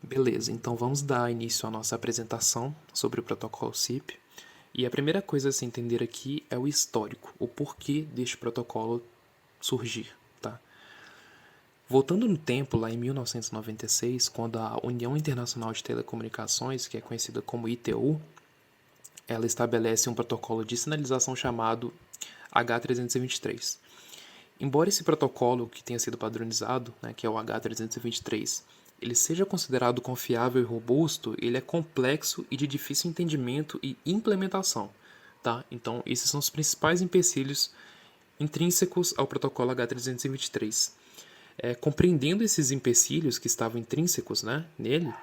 Beleza, então vamos dar início à nossa apresentação sobre o protocolo SIP. E a primeira coisa a se entender aqui é o histórico, o porquê deste protocolo surgir, tá? Voltando no tempo, lá em 1996, quando a União Internacional de Telecomunicações, que é conhecida como ITU, ela estabelece um protocolo de sinalização chamado H323. Embora esse protocolo que tenha sido padronizado, né, que é o H323, ele seja considerado confiável e robusto, ele é complexo e de difícil entendimento e implementação. Tá? Então, esses são os principais empecilhos intrínsecos ao protocolo H323. Compreendendo esses empecilhos que estavam intrínsecos, né, nele,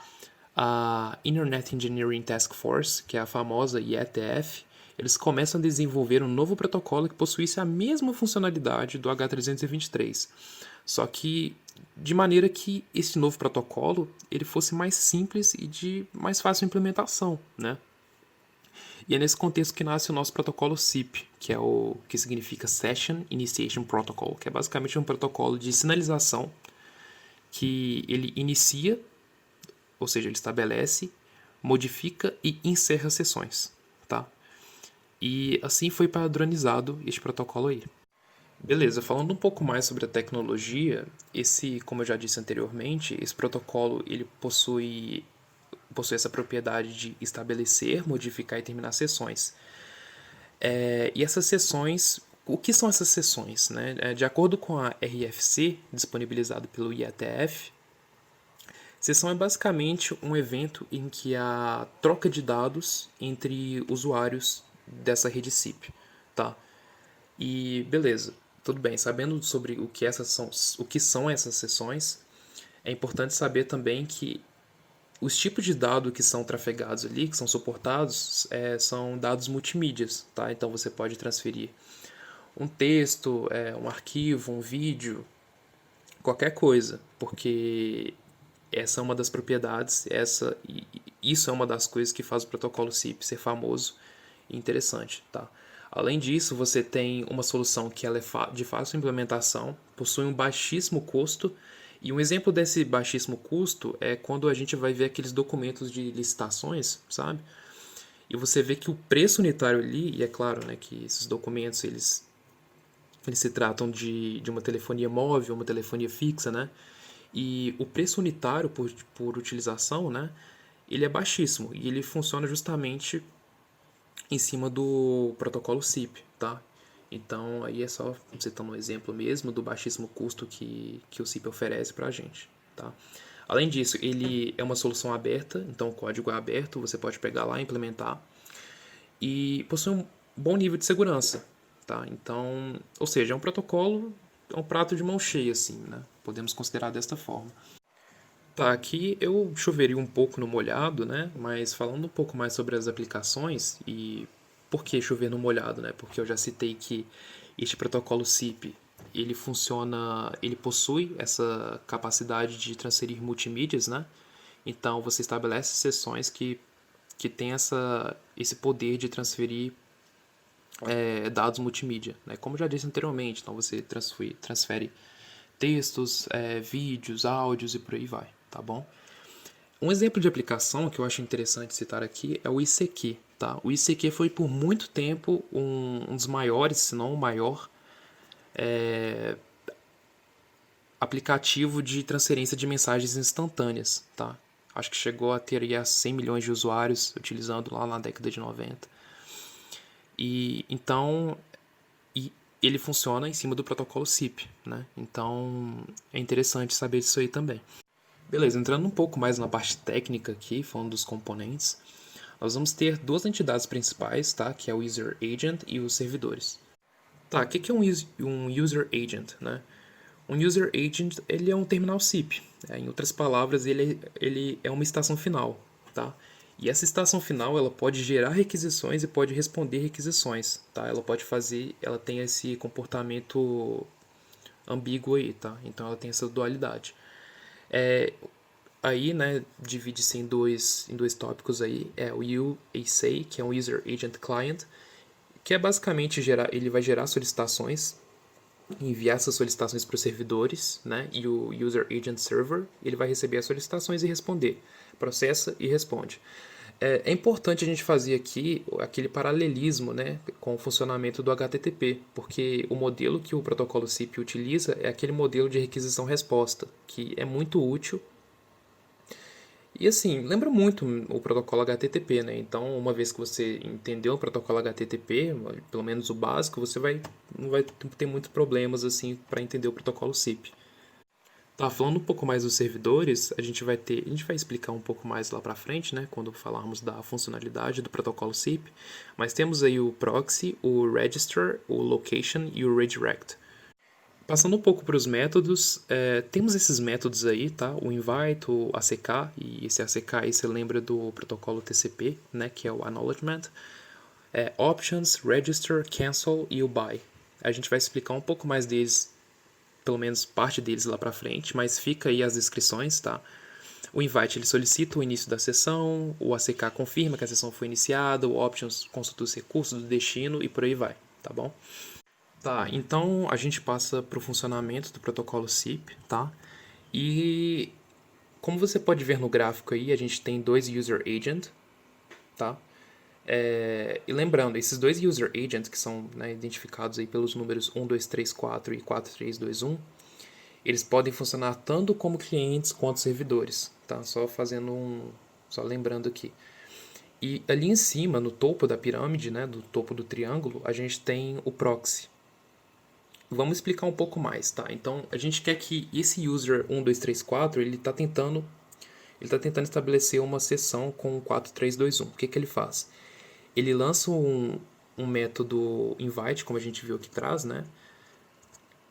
a Internet Engineering Task Force, que é a famosa IETF, eles começam a desenvolver um novo protocolo que possuísse a mesma funcionalidade do H323, só que de maneira que esse novo protocolo ele fosse mais simples e de mais fácil implementação, né? E é nesse contexto que nasce o nosso protocolo SIP, que é o que significa Session Initiation Protocol, que é basicamente um protocolo de sinalização que ele inicia, ou seja, ele estabelece, modifica e encerra sessões, tá? E assim foi padronizado este protocolo aí. Beleza, falando um pouco mais sobre a tecnologia, como eu já disse anteriormente, esse protocolo ele possui essa propriedade de estabelecer, modificar e terminar sessões. E essas sessões, o que são essas sessões? Né? De acordo com a RFC, disponibilizado pelo IETF, sessão é basicamente um evento em que há troca de dados entre usuários dessa rede SIP, tá? E beleza, tudo bem. Sabendo sobre o que são essas sessões, é importante saber também que os tipos de dados que são trafegados ali, que são suportados, são dados multimídias, tá? Então você pode transferir um texto, um arquivo, um vídeo, qualquer coisa, porque essa é uma das propriedades, isso é uma das coisas que faz o protocolo SIP ser famoso e interessante, tá? Além disso, você tem uma solução que ela é de fácil implementação, possui um baixíssimo custo, e um exemplo desse baixíssimo custo é quando a gente vai ver aqueles documentos de licitações, sabe? E você vê que o preço unitário ali, e é claro, né, que esses documentos eles se tratam de uma telefonia móvel, uma telefonia fixa, né? E o preço unitário por utilização, né? Ele é baixíssimo e ele funciona justamente em cima do protocolo SIP, tá? Então aí é só citando um exemplo mesmo do baixíssimo custo que o SIP oferece para a gente, tá? Além disso, ele é uma solução aberta, então o código é aberto, você pode pegar lá e implementar. E possui um bom nível de segurança, tá? Então, ou seja, é um protocolo, é um prato de mão cheia, assim, né? Podemos considerar desta forma. Tá, aqui eu choveria um pouco no molhado, né? Mas falando um pouco mais sobre as aplicações e por que chover no molhado, né? Porque eu já citei que este protocolo SIP, ele possui essa capacidade de transferir multimídias, né? Então você estabelece sessões que tem esse poder de transferir dados multimídia, né? Como já disse anteriormente, então você transfere textos, vídeos, áudios e por aí vai, tá bom? Um exemplo de aplicação que eu acho interessante citar aqui é o ICQ. Tá? O ICQ foi por muito tempo um dos maiores, se não o maior, aplicativo de transferência de mensagens instantâneas. Tá? Acho que chegou a ter aí 100 milhões de usuários utilizando lá na década de 90. E então ele funciona em cima do protocolo SIP. Né? Então é interessante saber disso aí também. Beleza, entrando um pouco mais na parte técnica aqui, falando dos componentes, nós vamos ter duas entidades principais, tá? Que é o User Agent e os servidores. Tá, o que é um User Agent, né? Um User Agent, ele é um terminal SIP. Em outras palavras, ele é uma estação final, tá? E essa estação final, ela pode gerar requisições e pode responder requisições, tá? Ela tem esse comportamento ambíguo aí, tá? Então ela tem essa dualidade. Aí, né, divide-se em dois tópicos aí, é o UAC, que é um User Agent Client, que é basicamente ele vai gerar solicitações enviar essas solicitações para os servidores, né? E o User Agent Server, ele vai receber as solicitações e responder. Processa e responde. É importante a gente fazer aqui aquele paralelismo, né, com o funcionamento do HTTP, porque o modelo que o protocolo SIP utiliza é aquele modelo de requisição-resposta, que é muito útil. E assim, lembra muito o protocolo HTTP, né? Então, uma vez que você entendeu o protocolo HTTP, pelo menos o básico, você não vai ter muitos problemas assim para entender o protocolo SIP. Tá, falando um pouco mais dos servidores, a gente vai explicar um pouco mais lá para frente, né, quando falarmos da funcionalidade do protocolo SIP, mas temos aí o proxy, o register, o location e o redirect. Passando um pouco para os métodos, temos esses métodos aí, tá? O invite, o ACK, e esse ACK aí você lembra do protocolo TCP, né? Que é o acknowledgement. Options, register, cancel e o buy. A gente vai explicar um pouco mais deles, pelo menos parte deles lá para frente, mas fica aí as descrições, tá? O invite ele solicita o início da sessão, o ACK confirma que a sessão foi iniciada, o options consulta os recursos do destino e por aí vai, tá bom? Tá, então a gente passa para o funcionamento do protocolo SIP, tá? E como você pode ver no gráfico aí, a gente tem dois user agent, tá? E lembrando, esses dois user agents que são, né, identificados aí pelos números 1234 e 4321, eles podem funcionar tanto como clientes quanto servidores, tá? Só lembrando aqui. E ali em cima, no topo da pirâmide, né, do topo do triângulo, a gente tem o proxy. Vamos explicar um pouco mais, tá? Então, a gente quer que esse user 1234, ele está tentando estabelecer uma sessão com 4321. O que que ele faz? Ele lança um método invite, como a gente viu aqui atrás, né?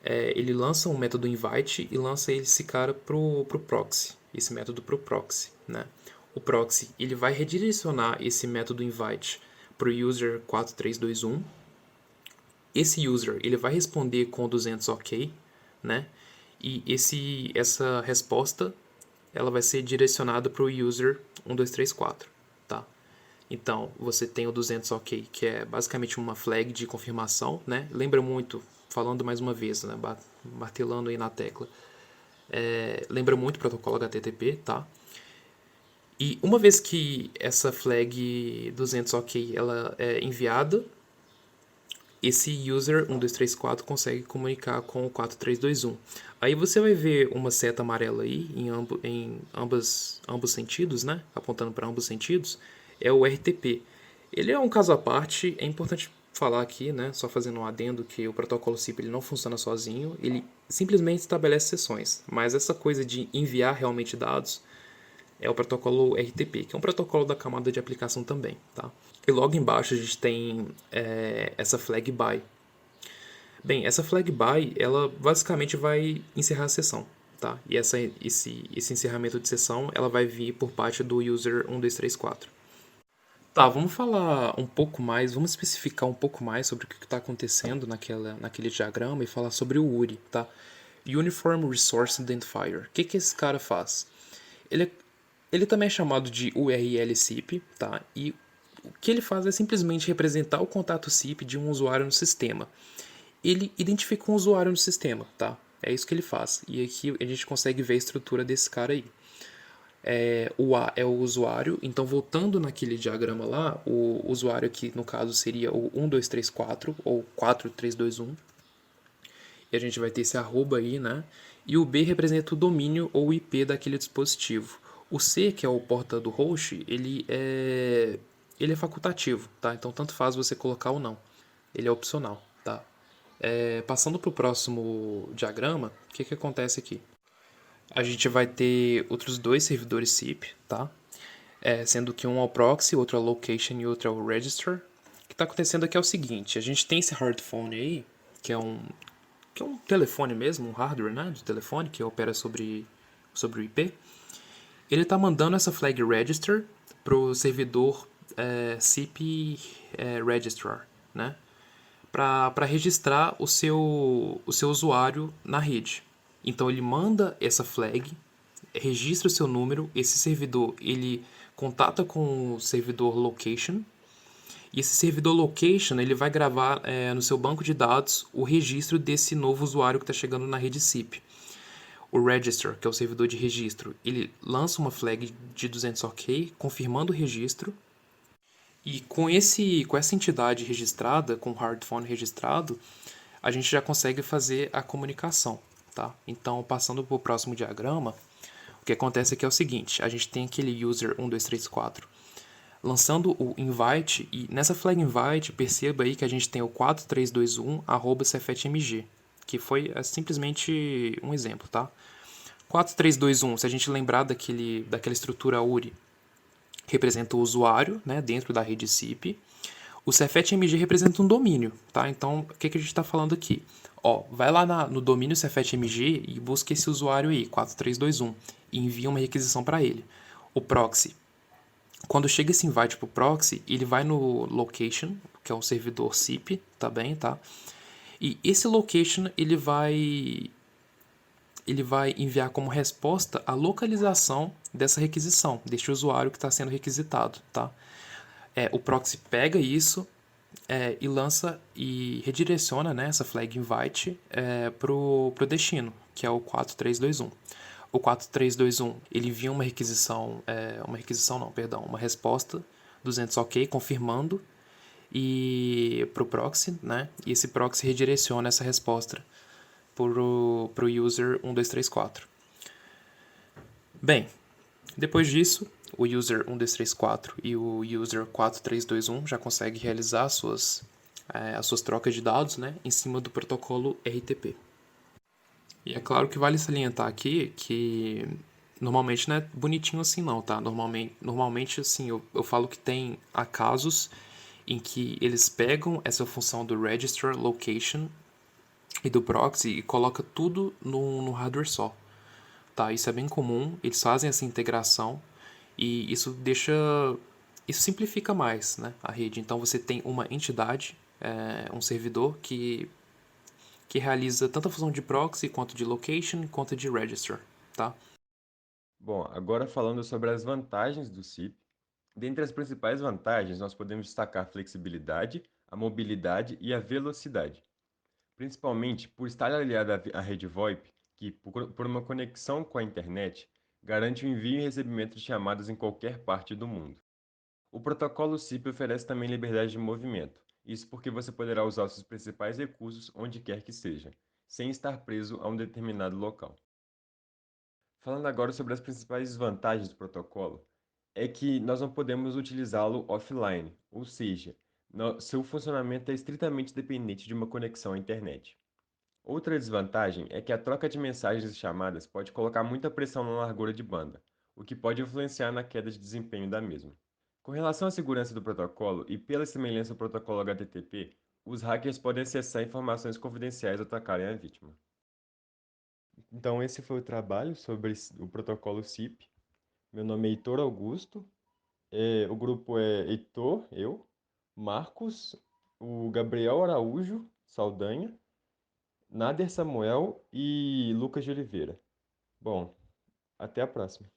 Ele lança um método invite e lança esse cara pro proxy, esse método pro proxy, né? O proxy, ele vai redirecionar esse método invite pro user 4321. Esse user, ele vai responder com 200 OK, né? E essa resposta, ela vai ser direcionada para o user 1234, tá? Então, você tem o 200 OK, que é basicamente uma flag de confirmação, né? Lembra muito, falando mais uma vez, né? Martelando aí na tecla. Lembra muito o protocolo HTTP, tá? E uma vez que essa flag 200 OK ela é enviada, esse user 1234 consegue comunicar com o 4321. Aí você vai ver uma seta amarela aí em ambos sentidos, né? Apontando para ambos sentidos, é o RTP. Ele é um caso à parte, é importante falar aqui, né? Só fazendo um adendo que o protocolo SIP ele não funciona sozinho, ele simplesmente estabelece sessões, mas essa coisa de enviar realmente dados é o protocolo RTP, que é um protocolo da camada de aplicação também, tá? E logo embaixo a gente tem essa flag by. Bem, essa flag by, ela basicamente vai encerrar a sessão, tá? E esse encerramento de sessão, ela vai vir por parte do user 1234. Tá, vamos falar um pouco mais, vamos especificar um pouco mais sobre o que está acontecendo naquele diagrama e falar sobre o URI, tá? Uniform Resource Identifier. O que que esse cara faz? Ele também é chamado de URL SIP, tá? E o que ele faz é simplesmente representar o contato SIP de um usuário no sistema. Ele identifica um usuário no sistema, tá? É isso que ele faz. E aqui a gente consegue ver a estrutura desse cara aí. O A é o usuário, então voltando naquele diagrama lá, o usuário aqui no caso seria o 1234 ou 4321. E a gente vai ter esse arroba aí, né? E o B representa o domínio ou IP daquele dispositivo. O C, que é o porta do host, ele é facultativo, tá? Então tanto faz você colocar ou não. Ele é opcional, tá? Passando para o próximo diagrama, o que acontece aqui? A gente vai ter outros dois servidores SIP, tá? Sendo que um é o proxy, outro é o location e outro é o register. O que está acontecendo aqui é o seguinte, a gente tem esse hardphone aí, que é um telefone mesmo, um hardware, né, de telefone que opera sobre o IP. Ele está mandando essa flag register para o servidor SIP registrar, né, para registrar o seu usuário na rede. Então ele manda essa flag, registra o seu número, esse servidor ele contata com o servidor location E esse servidor location ele vai gravar no seu banco de dados o registro desse novo usuário que está chegando na rede SIP. O register, que é o servidor de registro, ele lança uma flag de 200 OK, confirmando o registro. E com essa entidade registrada, com o hardphone registrado, a gente já consegue fazer a comunicação, tá? Então, passando para o próximo diagrama, o que acontece aqui é o seguinte, a gente tem aquele user 1234 lançando o invite, e nessa flag invite, perceba aí que a gente tem o 4321 cefetmg, que foi simplesmente um exemplo, tá? 4321, se a gente lembrar daquela estrutura URI, representa o usuário, né, dentro da rede SIP. O cefetmg representa um domínio, tá? Então, o que a gente está falando aqui? Ó, vai lá no domínio cefetmg e busca esse usuário aí, 4321, e envia uma requisição para ele. O proxy, quando chega esse invite para o proxy, ele vai no location, que é um servidor SIP, tá bem, tá? E esse location ele vai enviar como resposta a localização dessa requisição, deste usuário que está sendo requisitado, tá? O proxy pega isso e lança e redireciona, né, essa flag invite pro destino, que é o 4321. O 4321 ele envia uma resposta 200 OK confirmando e pro proxy, né? E esse proxy redireciona essa resposta pro user 1234. Bem, depois disso, o user 1234 e o user 4321 já conseguem realizar as suas trocas de dados, né, em cima do protocolo RTP. E é claro que vale salientar aqui que normalmente não é bonitinho assim não, tá? Normalmente assim, eu falo que tem casos em que eles pegam essa função do register location e do proxy e coloca tudo no hardware só. Tá, isso é bem comum, eles fazem essa integração e isso simplifica mais, né, a rede. Então você tem uma entidade, um servidor que realiza tanto a função de proxy quanto de location quanto de register, tá? Bom, agora falando sobre as vantagens do SIP. Dentre as principais vantagens, nós podemos destacar a flexibilidade, a mobilidade e a velocidade. Principalmente por estar aliado à rede VoIP, que, por uma conexão com a internet, garante o envio e recebimento de chamadas em qualquer parte do mundo. O protocolo SIP oferece também liberdade de movimento, isso porque você poderá usar os seus principais recursos onde quer que seja, sem estar preso a um determinado local. Falando agora sobre as principais desvantagens do protocolo, é que nós não podemos utilizá-lo offline, ou seja, seu funcionamento é estritamente dependente de uma conexão à internet. Outra desvantagem é que a troca de mensagens e chamadas pode colocar muita pressão na largura de banda, o que pode influenciar na queda de desempenho da mesma. Com relação à segurança do protocolo e pela semelhança ao protocolo HTTP, os hackers podem acessar informações confidenciais e atacarem a vítima. Então, esse foi o trabalho sobre o protocolo SIP. Meu nome é Heitor Augusto, o grupo é Heitor, eu, Marcos, o Gabriel Araújo Saldanha, Nader Samuel e Lucas de Oliveira. Bom, até a próxima.